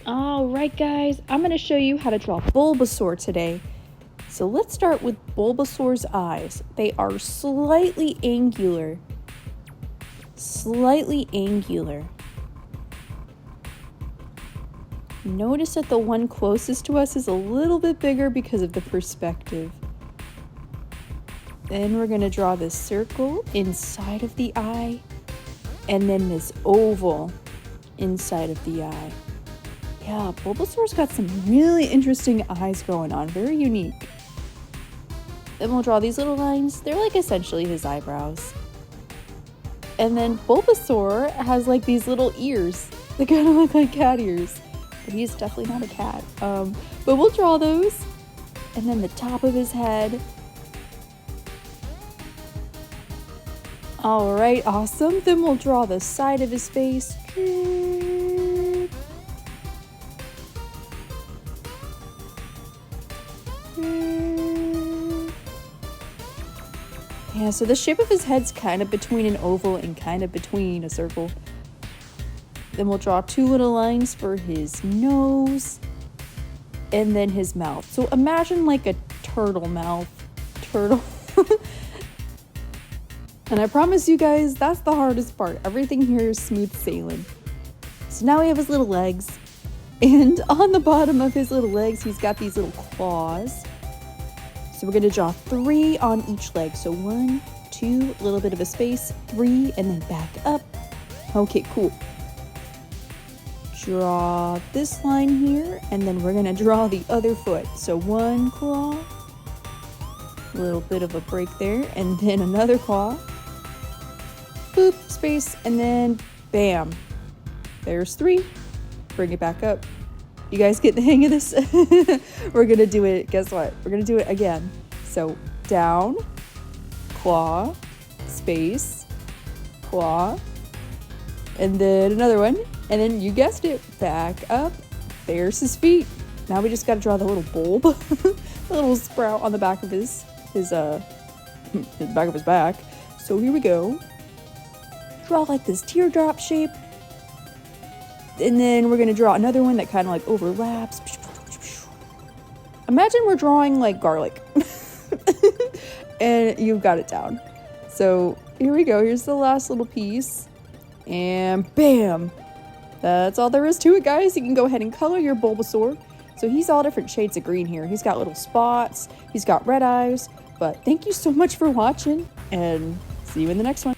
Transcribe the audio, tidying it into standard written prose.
Alright guys, I'm going to show you how to draw Bulbasaur today. So let's start with Bulbasaur's eyes. They are slightly angular. Notice that the one closest to us is a little bit bigger because of the perspective. Then we're going to draw this circle inside of the eye, and then this oval inside of the eye. Yeah, Bulbasaur's got some really interesting eyes going on, very unique. Then we'll draw these little lines. They're like essentially his eyebrows. And then Bulbasaur has like these little ears. They kind of look like cat ears. But he's definitely not a cat. But we'll draw those. And then the top of his head. Alright, awesome. Then we'll draw the side of his face. Yeah, so the shape of his head's kind of between an oval and kind of between a circle. Then we'll draw two little lines for his nose and then his mouth. So imagine like a turtle mouth. Turtle. And I promise you guys, that's the hardest part. Everything here is smooth sailing. So now we have his little legs. And on the bottom of his little legs, he's got these little claws. So we're going to draw 3 on each leg. So 1, 2, a little bit of a space, 3, and then back up. Okay, cool. Draw this line here, and then we're going to draw the other foot. So 1 claw, a little bit of a break there, and then another claw. Boop, space, and then bam. There's 3. Bring it back up. You guys get the hang of this? We're going to do it, guess what? We're going to do it again. So down, claw, space, claw, and then another one. And then you guessed it, back up. There's his feet. Now we just got to draw the little bulb, the little sprout on the back of his back of his back. So here we go. Draw like this teardrop shape. And then we're going to draw another one that kind of like overlaps. Imagine we're drawing like garlic. And you've got it down. So here we go. Here's the last little piece. And bam. That's all there is to it, guys. You can go ahead and color your Bulbasaur. So he's all different shades of green here. He's got little spots. He's got red eyes. But thank you so much for watching. And see you in the next one.